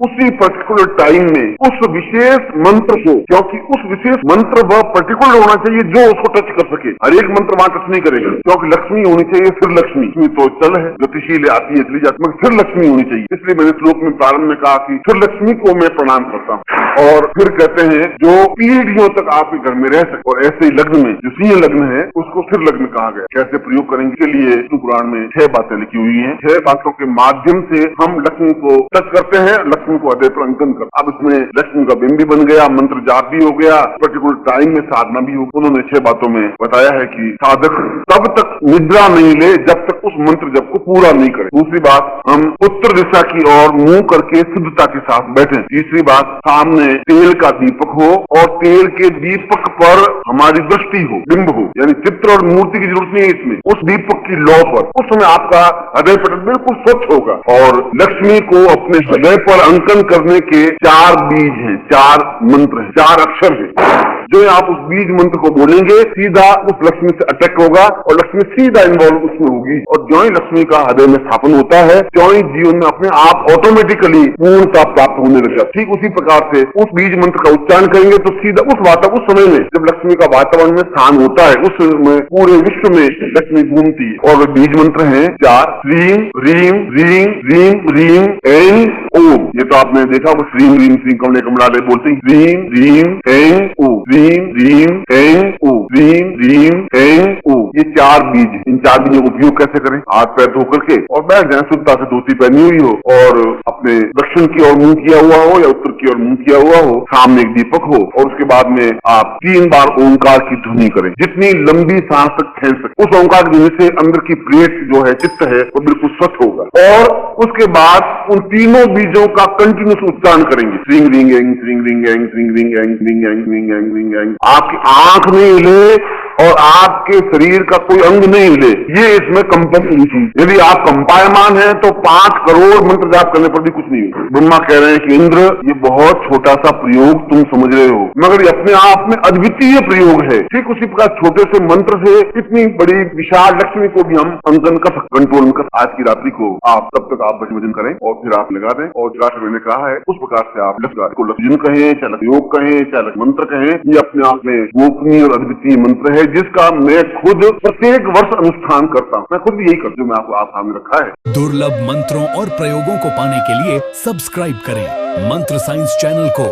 उसी particular time में उस विशेष मंत्र को, क्योंकि उस विशेष मंत्र वह पर्टिकुलर होना चाहिए जो उसको टच कर सके। हर एक मंत्र वहां टच नहीं करेगा, क्योंकि लक्ष्मी होनी चाहिए। फिर लक्ष्मी तो चल है, गतिशील आती है, चली जाती है, फिर लक्ष्मी होनी चाहिए। इसलिए मैंने श्लोक में प्रारंभ में कहा कि फिर लक्ष्मी को मैं प्रणाम करता हूँ। और फिर कहते हैं जो पीढ़ियों तक आपके घर में रह सके। और ऐसे ही लग्न में जो सिंह लग्न है उसको फिर लग्न कहा गया। कैसे प्रयोग करेंगे के लिए विष्णु पुराण में 6 बातें लिखी हुई हैं। 6 बातों के माध्यम से हम लक्ष्मी को टच करते हैं, लक्ष्मी को हृदय पर अंकन करते। अब इसमें लक्ष्मी का बिंब भी बन गया, मंत्र जाप भी हो गया, पर्टिकुलर टाइम में साधना भी हो। उन्होंने 6 बातों में बताया है कि साधक तब तक निद्रा नहीं ले जब तक उस मंत्र जप को पूरा नहीं करे। दूसरी बात, हम उत्तर दिशा की ओर मुंह करके शुद्धता के साथ बैठे। तीसरी बात, सामने तेल का दीपक हो और तेल के दीपक पर हमारी दृष्टि हो, बिंब हो, यानी चित्र और मूर्ति की जरूरत नहीं है इसमें। उस दीपक की लौ पर उस समय आपका हृदय पटल बिल्कुल स्वच्छ होगा। और लक्ष्मी को अपने हृदय पर अंकन करने के 4 बीज हैं, 4 मंत्र हैं, 4 अक्षर हैं। जो आप उस बीज मंत्र को बोलेंगे सीधा उस लक्ष्मी से अटैक होगा और लक्ष्मी सीधा इन्वॉल्व उसमें होगी। और जो ही लक्ष्मी का हृदय में स्थापन होता है, जो ही जीवन में अपने आप ऑटोमेटिकली पूर्णता प्राप्त होने लग जाती है। ठीक उसी प्रकार से उस बीज मंत्र का उच्चारण करेंगे तो सीधा उस समय में जब लक्ष्मी का वातावरण में स्थान होता है, उस समय पूरे विश्व में लक्ष्मी घूमती है। और बीज मंत्र है 4, ह्रीम ह्रीम ह्रीम ह्रीम ह्रीम ऐं ओम। ये तो आपने देखा, वो ह्रीम ह्रीम श्री कमले कमलालय बोलते हैं, ह्रीम ह्रीम ऐं ओम, ह्रीम ह्रीम ऐं ओम, ह्रीम ह्रीम ऐं ओम। ये 4 बीज, इन 4 बीजों का उपयोग कैसे करें? हाथ पैर धो करके और बैठ जाए, शुद्धता से धोती पहनी हुई हो और अपने दक्षिण की ओर मुंह किया हुआ हो या उत्तर की ओर मुंह किया हुआ हो, सामने एक दीपक हो और उसके बाद में आप 3 बार ओंकार की ध्वनि करें, जितनी लंबी सांस तक खेल सके। उस ओंकार की ध्वनि से अंदर की प्लेट जो है, चित्त है, वो बिल्कुल स्वच्छ होगा। और उसके बाद उन तीनों बीजों का कंटिन्यूस उच्चारण करेंगे, श्रींग रिंग एंग श्रींग रिंग एंग श्रींग रिंग एंग श्रींग एंग श्रींग एंग श्रींग एंग। आपकी आंख नहीं हिले और आपके शरीर का कोई अंग नहीं हिले, ये इसमें कंपल्सरी चीज। यदि आप कंपायमान है तो 5 करोड़ मंत्र जाप करने पर भी कुछ नहीं होगा। ब्रह्मा कह रहे हैं कि इंद्र, ये बहुत छोटा सा प्रयोग तुम समझ रहे हो, मगर ये अपने आप में अद्वितीय प्रयोग है। ठीक उसी प्रकार छोटे से मंत्र से इतनी बड़ी विशाल लक्ष्मी को भी हम अंकन कर सकते, कंट्रोल में कर। आज की रात्रि को आप तब तक आप भजन करें और फिर आप लगा दें। और जो मैंने कहा है उस प्रकार से आप को लक्ष्मण कहें, चाहे योग कहें, चाहे मंत्र कहें, ये अपने आप में गोपनीय और अद्वितीय मंत्र है, जिसका मैं खुद प्रत्येक वर्ष अनुष्ठान करता हूँ। मैं खुद भी यही करता हूँ, मैं आपको आप सामने रखा है। दुर्लभ मंत्रों और प्रयोगों को पाने के लिए सब्सक्राइब करें मंत्र साइंस चैनल को।